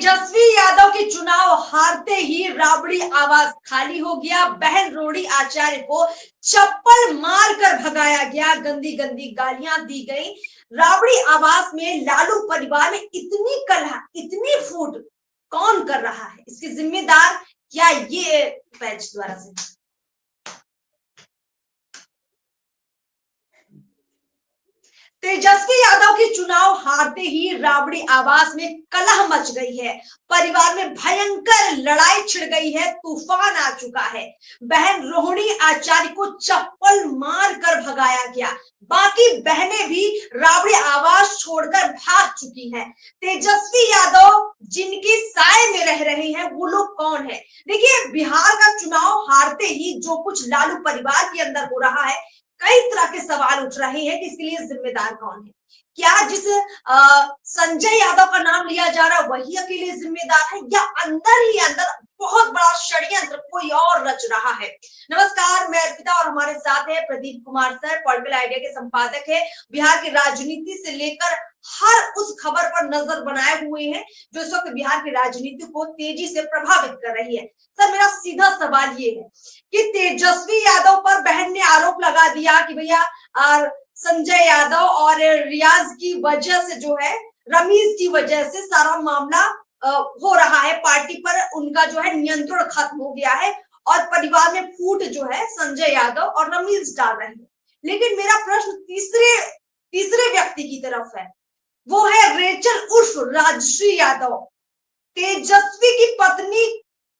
तेजस्वी यादव के चुनाव हारते ही राबड़ी आवास खाली हो गया। बहन रोहिणी आचार्य को चप्पल मारकर भगाया गया, गंदी गंदी गालियां दी गई। राबड़ी आवास में लालू परिवार में इतनी कलह, इतनी फूट कौन कर रहा है? इसके जिम्मेदार क्या ये पैच द्वारा से तेजस्वी यादव के चुनाव हारते ही राबड़ी आवास में कलह मच गई है। परिवार में भयंकर लड़ाई छिड़ गई है, तूफान आ चुका है। बहन रोहिणी आचार्य को चप्पल मार कर भगाया गया, बाकी बहनें भी राबड़ी आवास छोड़कर भाग चुकी हैं। तेजस्वी यादव जिनकी साए में रह रहे हैं वो लोग कौन है? देखिए, बिहार का चुनाव हारते ही जो कुछ लालू परिवार के अंदर हो रहा है, कई तरह के सवाल उठ रहे हैं कि इसके लिए जिम्मेदार कौन है। क्या जिस संजय यादव का नाम लिया जा रहा है वही अकेले जिम्मेदार है, या अंदर ही अंदर बहुत बड़ा षड्यंत्र कोई और रच रहा है? नमस्कार, मैं अर्पिता और हमारे साथ है Pradeep Kumar sir, political idea के संपादक है। बिहार की राजनीति से लेकर हर उस खबर पर नजर बनाए हुए हैं जो इस वक्त बिहार की राजनीति को तेजी से प्रभावित कर रही है। सर, मेरा सीधा सवाल ये है कि तेजस्वी यादव पर बहन ने आरोप लगा दिया कि भैया संजय यादव और रियाज की वजह से जो है, रमीज की वजह से सारा मामला हो रहा है, पार्टी पर उनका जो है नियंत्रण खत्म हो गया है और परिवार में फूट जो है संजय यादव और रमीज डाल रहे हैं। लेकिन मेरा प्रश्न तीसरे व्यक्ति की तरफ है, वो है रेचल उर्फ राजश्री यादव, तेजस्वी की पत्नी।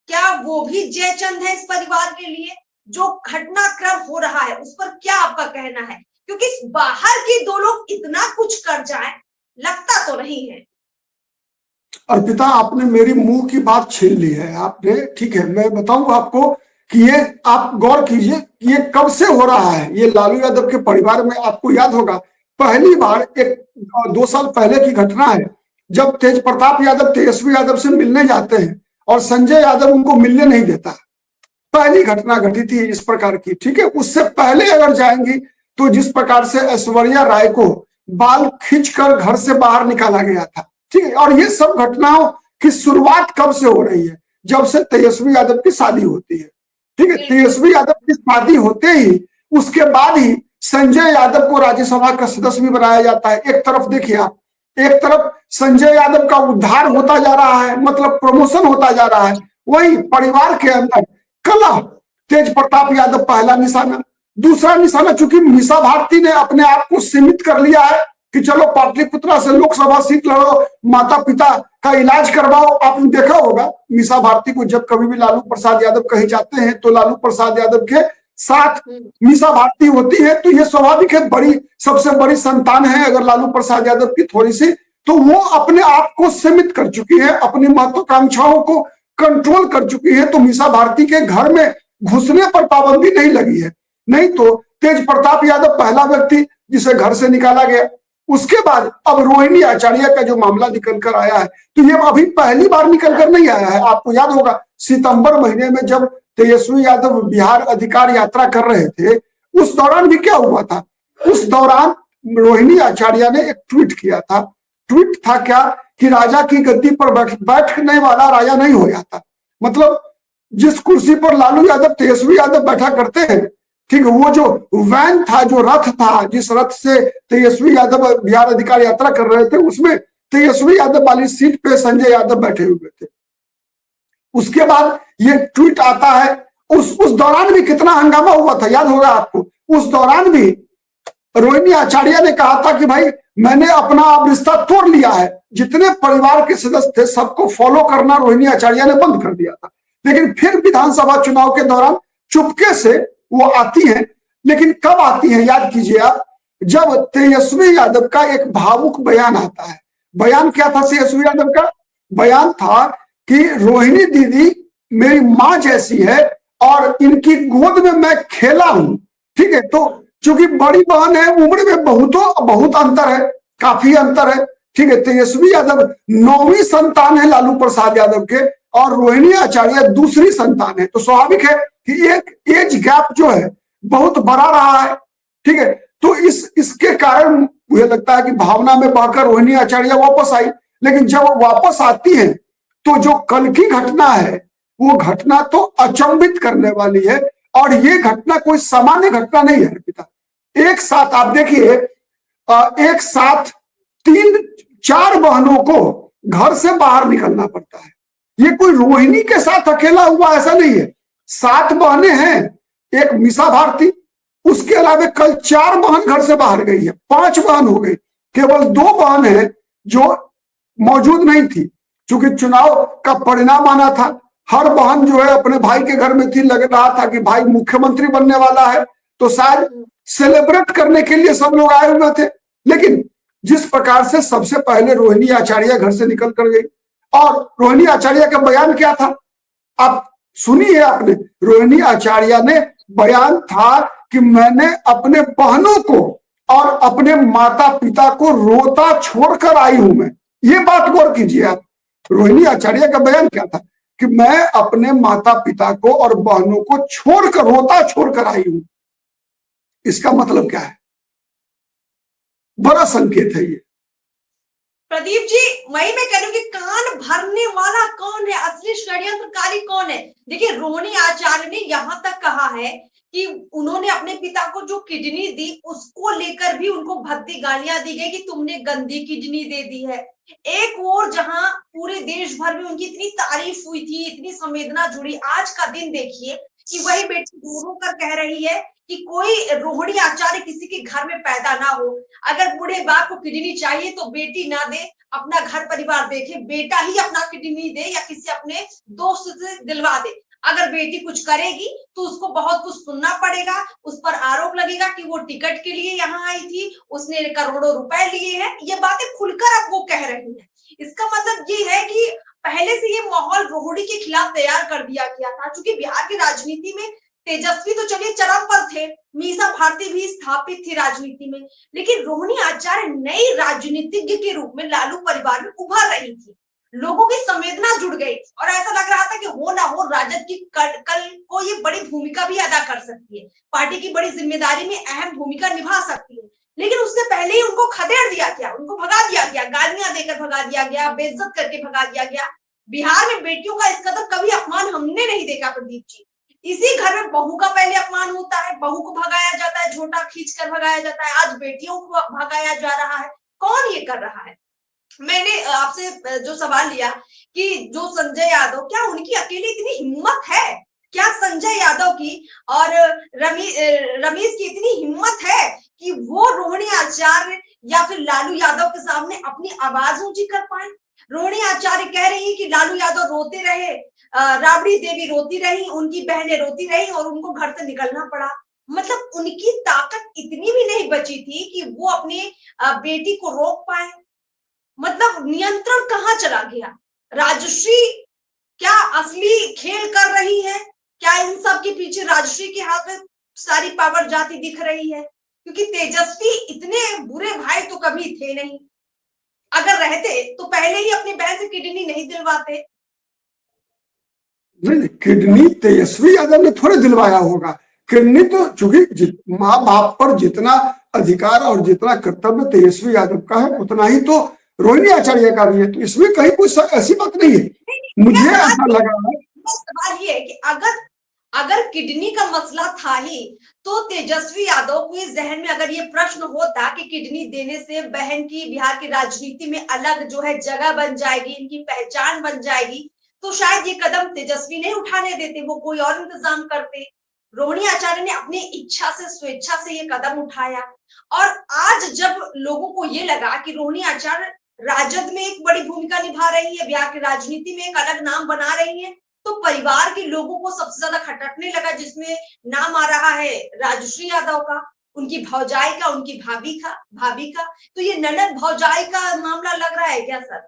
क्या वो भी जयचंद है इस परिवार के लिए? जो घटनाक्रम हो रहा है उस पर क्या आपका कहना है? क्योंकि बाहर के दो लोग इतना कुछ कर जाएं, लगता तो नहीं है। अर्पिता, आपने मेरी मुंह की बात छीन ली है आपने। ठीक है, मैं बताऊंगा आपको कि ये आप गौर कीजिए कि ये कब से हो रहा है। ये लालू यादव के परिवार में आपको याद होगा, पहली बार 2 साल पहले की घटना है, जब तेज प्रताप यादव तेजस्वी यादव से मिलने जाते हैं और संजय यादव उनको मिलने नहीं देता। पहली घटना घटी थी इस प्रकार की। ठीक है, उससे पहले अगर जाएंगी तो जिस प्रकार से ऐश्वर्या राय को बाल खींचकर घर से बाहर निकाला गया था, ठीक है, और ये सब घटनाओं की शुरुआत कब से हो रही है? जब से तेजस्वी यादव की शादी होती है। ठीक है, तेजस्वी यादव की शादी होते ही उसके बाद ही संजय यादव को राज्यसभा का सदस्य भी बनाया जाता है। एक तरफ देखिए आप, एक तरफ संजय यादव का उद्धार होता जा रहा है, मतलब प्रमोशन होता जा रहा है, वही परिवार के अंदर कलह। तेज प्रताप यादव पहला निशाना। दूसरा निशाना, चूंकि मीसा भारती ने अपने आप को सीमित कर लिया है कि चलो पाटलिपुत्रा से लोकसभा सीट लड़ो, माता पिता का इलाज करवाओ। आपने देखा होगा मीसा भारती को जब कभी भी लालू प्रसाद यादव कहे जाते हैं तो लालू प्रसाद यादव के साथ मीसा भारती होती है। तो ये स्वाभाविक है, बड़ी सबसे बड़ी संतान है अगर लालू प्रसाद यादव की थोड़ी सी, तो वो अपने आप को सीमित कर चुकी है, अपनी महत्वाकांक्षाओं को कंट्रोल कर चुकी है। तो मीसा भारती के घर में घुसने पर पाबंदी नहीं लगी है। नहीं तो तेज प्रताप यादव पहला व्यक्ति जिसे घर से निकाला गया। उसके बाद अब रोहिणी आचार्य का जो मामला निकल कर आया है, तो ये अभी पहली बार निकल कर नहीं आया है। आपको याद होगा सितंबर महीने में जब तेजस्वी यादव बिहार अधिकार यात्रा कर रहे थे, उस दौरान भी क्या हुआ था? उस दौरान रोहिणी आचार्य ने एक ट्वीट किया था। ट्वीट था क्या कि राजा की गद्दी पर बैठने वाला राजा नहीं हो जाता। मतलब जिस कुर्सी पर लालू यादव तेजस्वी यादव बैठा करते हैं, ठीक है, वो जो वैन था, जो रथ था, जिस रथ से तेजस्वी यादव बिहार अधिकार यात्रा कर रहे थे, उसमें तेजस्वी यादव वाली सीट पे संजय यादव बैठे हुए थे। उसके बाद ये ट्वीट आता है। उस दौरान भी कितना हंगामा हुआ था, याद होगा आपको। उस दौरान भी रोहिणी आचार्य ने कहा था कि भाई मैंने अपना अब रिश्ता तोड़ लिया है। जितने परिवार के सदस्य थे सबको फॉलो करना रोहिणी आचार्य ने बंद कर दिया था। लेकिन फिर विधानसभा चुनाव के दौरान चुपके से वो आती है। लेकिन कब आती है याद कीजिए आप, जब तेजस्वी यादव का एक भावुक बयान आता है। बयान क्या था तेजस्वी यादव का? बयान था कि रोहिणी दीदी मेरी मां जैसी है और इनकी गोद में मैं खेला हूं। ठीक है, तो चूंकि बड़ी बहन है, उम्र में बहुत अंतर है, काफी अंतर है। ठीक है, तेजस्वी यादव 9वीं संतान है लालू प्रसाद यादव के और रोहिणी आचार्य दूसरी संतान है। तो स्वाभाविक है कि एक एज गैप जो है बहुत बड़ा रहा है। ठीक है, तो इसके कारण मुझे लगता है कि भावना में बहकर रोहिणी आचार्य वापस आई। लेकिन जब वापस आती है तो जो कल की घटना है वो घटना तो अचंभित करने वाली है, और ये घटना कोई सामान्य घटना नहीं है अर्पिता। एक साथ आप देखिए, एक साथ 3-4 बहनों को घर से बाहर निकलना पड़ता है। ये कोई रोहिणी के साथ अकेला हुआ ऐसा नहीं है, 7 बहनें हैं, एक मीसा भारती, उसके अलावा कल 4 बहन घर से बाहर गई है, 5 बहन हो गई, केवल 2 बहन है जो मौजूद नहीं थी, क्योंकि चुनाव का परिणाम आना था। हर बहन जो है अपने भाई के घर में थी, लग रहा था कि भाई मुख्यमंत्री बनने वाला है, तो शायद सेलिब्रेट करने के लिए सब लोग आए हुए थे। लेकिन जिस प्रकार से सबसे पहले रोहिणी आचार्य घर से निकल कर गई, और रोहिणी आचार्य का बयान क्या था आप सुनिए आपने। रोहिणी आचार्य ने बयान था कि मैंने अपने बहनों को और अपने माता पिता को रोता छोड़कर आई हूं मैं। ये बात गौर कीजिए आप, रोहिणी आचार्य का बयान क्या था कि मैं अपने माता पिता को और बहनों को छोड़कर, रोता छोड़कर आई हूं। इसका मतलब क्या है? बड़ा संकेत है ये। प्रदीप जी, वही मैं कह रही हूँ कि कान भरने वाला कौन है, असली षड्यंत्रकारी कौन है? देखिए, रोहिणी आचार्य ने यहाँ तक कहा है कि उन्होंने अपने पिता को जो किडनी दी उसको लेकर भी उनको भद्दी गालियां दी गई कि तुमने गंदी किडनी दे दी है। एक और जहां पूरे देश भर में उनकी इतनी तारीफ हुई थी, इतनी संवेदना जुड़ी, आज का दिन देखिए कि वही बेटी रो कर कह रही है कि कोई रोहिणी आचार्य किसी के घर में पैदा ना हो, अगर बूढ़े बाप को किडनी चाहिए तो बेटी ना दे, अपना घर परिवार देखे, बेटा ही अपना किडनी दे या किसी अपने दोस्त से दिलवा दे। अगर बेटी कुछ करेगी तो उसको बहुत कुछ सुनना पड़ेगा, उस पर आरोप लगेगा कि वो टिकट के लिए यहाँ आई थी, उसने करोड़ों रुपए लिए हैं। ये बातें खुलकर अब वो कह रही हैं। इसका मतलब ये है कि पहले से ये माहौल रोहिणी के खिलाफ तैयार कर दिया गया था, क्योंकि बिहार की राजनीति में तेजस्वी तो चलिए चरम पर थे, मीसा भारती भी स्थापित थी राजनीति में, लेकिन रोहिणी आचार्य नई राजनीतिज्ञ के रूप में लालू परिवार में उभर रही थी। लोगों की संवेदना जुड़ गई और ऐसा लग रहा था कि हो ना हो राजद की कल को ये बड़ी भूमिका भी अदा कर सकती है, पार्टी की बड़ी जिम्मेदारी में अहम भूमिका निभा सकती है। लेकिन उससे पहले ही उनको खदेड़ दिया गया, उनको भगा दिया गया, गालियां देकर भगा दिया गया, बेइज्जत करके भगा दिया गया। बिहार में बेटियों का इस कदर कभी अपमान हमने नहीं देखा प्रदीप जी। इसी घर में बहू का पहले अपमान होता है, बहू को भगाया जाता है, झोटा खींच कर भगाया जाता है, आज बेटियों को भगाया जा रहा है। कौन ये कर रहा है? मैंने आपसे जो सवाल लिया कि जो संजय यादव, क्या उनकी अकेली इतनी हिम्मत है? क्या संजय यादव की और रमेश की इतनी हिम्मत है कि वो रोहिणी आचार्य या फिर लालू यादव के सामने अपनी आवाज ऊंची कर पाए? रोहिणी आचार्य कह रही है कि लालू यादव रोते रहे, राबड़ी देवी रोती रही, उनकी बहनें रोती रही और उनको घर से निकलना पड़ा। मतलब उनकी ताकत इतनी भी नहीं बची थी कि वो अपनी बेटी को रोक पाए। मतलब नियंत्रण कहाँ चला गया? राजश्री क्या असली खेल कर रही है? क्या इन सब के पीछे राजश्री के हाथ में सारी पावर जाती दिख रही है? क्योंकि तेजस्वी इतने बुरे भाई तो कभी थे नहीं, अगर रहते तो पहले ही अपनी बहन से किडनी नहीं दिलवाते। नहीं, किडनी तेजस्वी यादव ने थोड़े दिलवाया होगा। किडनी तो चूंकि माँ बाप पर जितना अधिकार और जितना कर्तव्य तेजस्वी यादव का है उतना ही तो रोहिणी आचार्य का भी है, तो इसमें कहीं कोई ऐसी बात नहीं है। मुझे ऐसा लगा है, सवाल ये है कि अगर किडनी का मसला था ही तो तेजस्वी यादव को इस जहन में अगर ये प्रश्न होता कि किडनी देने से बहन की बिहार की राजनीति में अलग जो है जगह बन जाएगी, इनकी पहचान बन जाएगी, तो शायद ये कदम तेजस्वी नहीं उठाने देते, वो कोई और इंतजाम करते। रोहिणी आचार्य ने अपनी इच्छा से, स्वेच्छा से ये कदम उठाया। और आज जब लोगों को ये लगा कि रोहिणी आचार्य राजद में एक बड़ी भूमिका निभा रही है, बिहार की राजनीति में एक अलग नाम बना रही है, तो परिवार के लोगों को सबसे ज्यादा खटकने लगा, जिसमें नाम आ रहा है राजश्री यादव का, उनकी भौजाई का, उनकी भाभी का। तो ये ननद भौजाई का मामला लग रहा है क्या सर?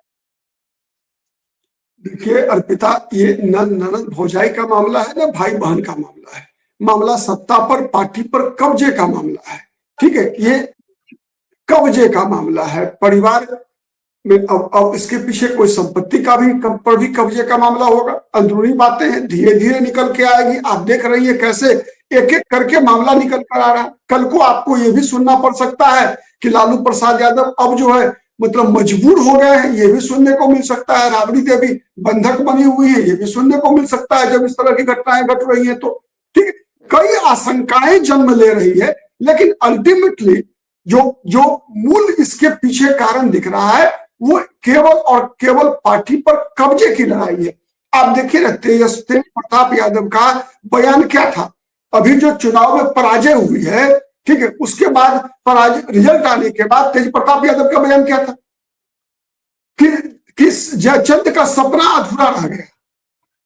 देखिए अर्पिता, ये ननद भौजाई का मामला है ना भाई बहन का मामला है। मामला सत्ता पर, पार्टी पर कब्जे का मामला है। ठीक है, ये कब्जे का मामला है परिवार में। अब इसके पीछे कोई संपत्ति का भी पर भी कब्जे का मामला होगा। अंदरूनी बातें हैं, धीरे धीरे निकल के आएगी। आप देख रही है कैसे एक एक करके मामला निकल कर आ रहा है। कल को आपको ये भी सुनना पड़ सकता है कि लालू प्रसाद यादव अब जो है मतलब मजबूर हो गए हैं, ये भी सुनने को मिल सकता है। राबड़ी देवी बंधक बनी हुई है, ये भी सुनने को मिल सकता है जब इस तरह की घटनाएं घट रही हैं तो। ठीक है, कई आशंकाएं जन्म ले रही है, लेकिन अल्टीमेटली जो जो मूल इसके पीछे कारण दिख रहा है वो केवल और केवल पार्टी पर कब्जे की लड़ाई है। आप देखिए ना, तेज प्रताप यादव का बयान क्या था अभी जो चुनाव में पराजय हुई है, ठीक है, उसके बाद पराजय रिजल्ट आने के बाद तेज प्रताप यादव का बयान क्या था कि किस जयचंद का सपना अधूरा रह गया,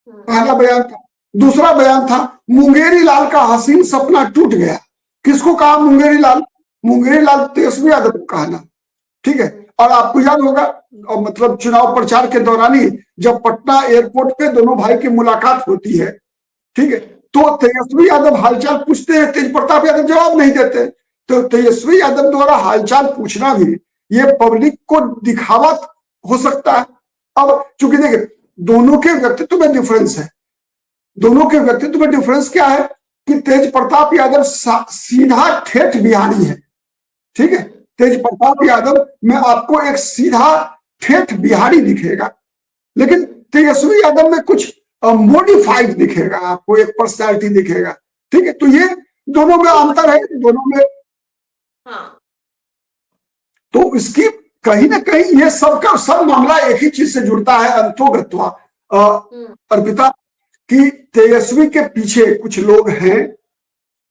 पहला बयान था। दूसरा बयान था मुंगेरी लाल का हसीन सपना टूट गया। किसको कहा मुंगेरी लाल? मुंगेरी लाल तेजस्वी यादव को कहा ना, ठीक है। और आपको याद होगा, और मतलब चुनाव प्रचार के दौरान ही जब पटना एयरपोर्ट पे दोनों भाई की मुलाकात होती है, ठीक है, तो तेजस्वी यादव हालचाल पूछते हैं, तेज प्रताप यादव जवाब नहीं देते। तो तेजस्वी यादव द्वारा हालचाल पूछना भी ये पब्लिक को दिखावा हो सकता है। अब चूंकि देखिए दोनों के व्यक्तित्व में डिफरेंस है, दोनों के व्यक्तित्व में डिफरेंस क्या है कि तेज प्रताप यादव सीधा ठेठ बिहारी है, ठीक है। तेज प्रताप यादव में आपको एक सीधा ठेठ बिहारी दिखेगा, लेकिन तेजस्वी यादव में कुछ मॉडिफाइड दिखेगा, आपको एक पर्सनैलिटी दिखेगा, ठीक है। तो ये दोनों में अंतर है, दोनों में। हाँ। तो इसकी कहीं ना कहीं ये सबका सब मामला एक ही चीज से जुड़ता है, अंतोगत्वा अर्पिता, कि तेजस्वी के पीछे कुछ लोग हैं,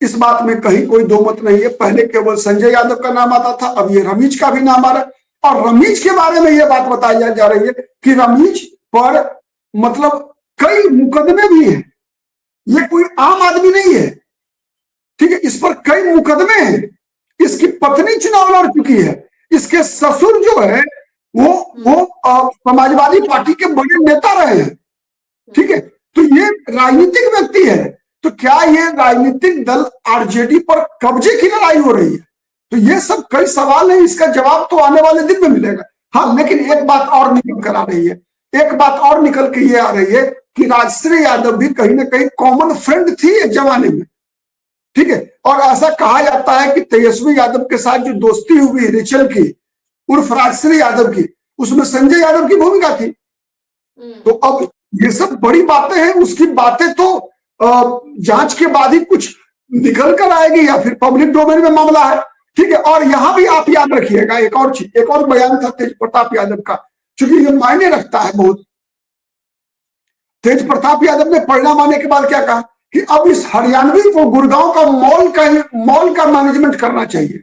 इस बात में कहीं कोई दो मत नहीं है। पहले केवल संजय यादव का नाम आता था, अब ये रमीज का भी नाम आ रहा है। और रमीज के बारे में ये बात बताई जा रही है कि रमीज पर मतलब कई मुकदमे भी हैं, ये कोई आम आदमी नहीं है, ठीक है। इस पर कई मुकदमे हैं, इसकी पत्नी चुनाव लड़ चुकी है, इसके ससुर जो है वो समाजवादी पार्टी के बड़े नेता रहे हैं, ठीक है। तो ये राजनीतिक व्यक्ति है, तो क्या ये राजनीतिक दल आरजेडी पर कब्जे की लड़ाई हो रही है? तो ये सब कई सवाल है, इसका जवाब तो आने वाले दिन में मिलेगा। हाँ, लेकिन एक बात और निकल कर आ रही है, एक बात और निकल के ये आ रही है कि राजश्री यादव भी कहीं ना कहीं कॉमन फ्रेंड थी एक जमाने में, ठीक है। और ऐसा कहा जाता है कि तेजस्वी यादव के साथ जो दोस्ती हुई रिचल की उर्फ राजश्री यादव की, उसमें संजय यादव की भूमिका थी। तो अब ये सब बड़ी बातें हैं, उसकी बातें तो जांच के बाद ही कुछ निकल कर आएगी या फिर पब्लिक डोमेन में मामला है, ठीक है। और यहां भी आप याद रखिएगा एक और चीज, एक और बयान था तेज प्रताप यादव का, क्योंकि ये मायने रखता है बहुत। तेज प्रताप यादव ने परिणाम आने के बाद क्या कहा कि अब इस हरियाणवी को गुड़गांव का मॉल का मैनेजमेंट करना चाहिए,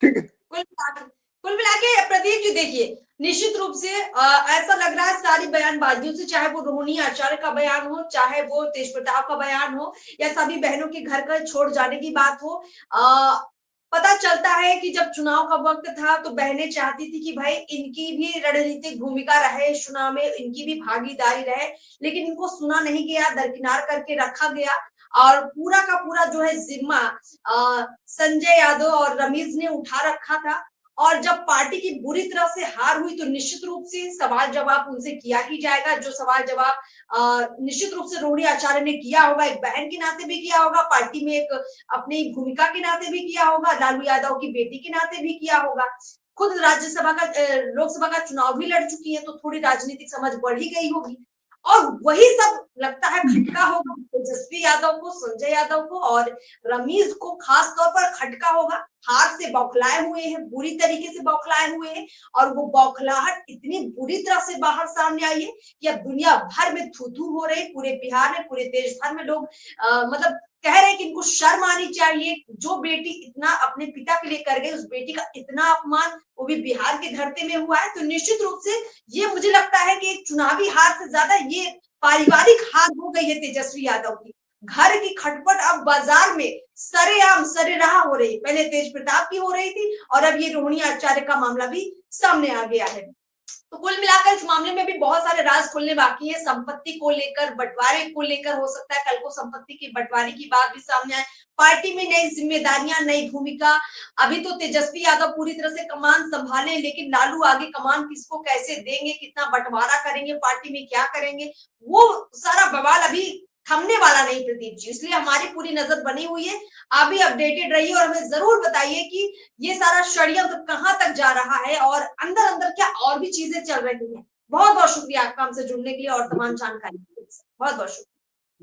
ठीक है। कुल मिला के प्रदीप जी देखिए, निश्चित रूप से ऐसा लग रहा है सारी बयानबाजियों से, चाहे वो रोहिणी आचार्य का बयान हो, चाहे वो तेज प्रताप का बयान हो, या सभी बहनों के घर का छोड़ जाने की बात हो, पता चलता है कि जब चुनाव का वक्त था तो बहनें चाहती थी कि भाई इनकी भी रणनीतिक भूमिका रहे, इस चुनाव में इनकी भी भागीदारी रहे, लेकिन इनको सुना नहीं गया, दरकिनार करके रखा गया। और पूरा का पूरा जो है जिम्मा संजय यादव और रमीज ने उठा रखा था। और जब पार्टी की बुरी तरह से हार हुई तो निश्चित रूप से सवाल जवाब उनसे किया ही जाएगा, जो सवाल जवाब निश्चित रूप से रोहिणी आचार्य ने किया होगा, एक बहन के नाते भी किया होगा, पार्टी में एक अपनी भूमिका के नाते भी किया होगा, लालू यादव की बेटी के नाते भी किया होगा। खुद राज्यसभा का लोकसभा का चुनाव भी लड़ चुकी है, तो थोड़ी राजनीतिक समझ बढ़ ही गई होगी। और वही सब लगता है खटका होगा तेजस्वी यादव को, संजय यादव को और रमीज को, खास तौर पर खटका होगा। हार से बौखलाए हुए हैं, बुरी तरीके से बौखलाए हुए हैं, और वो बौखलाहट इतनी बुरी तरह से बाहर सामने आई है कि अब दुनिया भर में थू थू हो रही, पूरे बिहार में, पूरे देश भर में लोग मतलब कह रहे हैं कि इनको शर्म आनी चाहिए। जो बेटी इतना अपने पिता के लिए कर गई, उस बेटी का इतना अपमान, वो भी बिहार के धरती में हुआ है। तो निश्चित रूप से ये मुझे लगता है कि एक चुनावी हार से ज्यादा ये पारिवारिक हार हो गई है तेजस्वी यादव की। घर की खटपट अब बाजार में सरेआम सरेराह हो रही, पहले तेज प्रताप की हो रही थी और अब ये रोहिणी आचार्य का मामला भी सामने आ गया है। तो कुल मिलाकर इस मामले में भी बहुत सारे राज खुलने बाकी है, संपत्ति को लेकर, बंटवारे को लेकर, हो सकता है कल को संपत्ति की बंटवारे की बात भी सामने आए, पार्टी में नई जिम्मेदारियां, नई भूमिका। अभी तो तेजस्वी यादव पूरी तरह से कमान संभाले, लेकिन लालू आगे कमान किसको कैसे देंगे, कितना बंटवारा करेंगे, पार्टी में क्या करेंगे, वो सारा बवाल अभी थमने वाला नहीं प्रदीप जी, इसलिए हमारी पूरी नजर बनी हुई है। आप भी अपडेटेड रहिए और हमें जरूर बताइए कि ये सारा षड्यंत्र कहां तक जा रहा है और अंदर अंदर क्या और भी चीजें चल रही हैं। बहुत बहुत शुक्रिया आपका हमसे जुड़ने के लिए और तमाम जानकारी के लिए। बहुत बहुत शुक्रिया।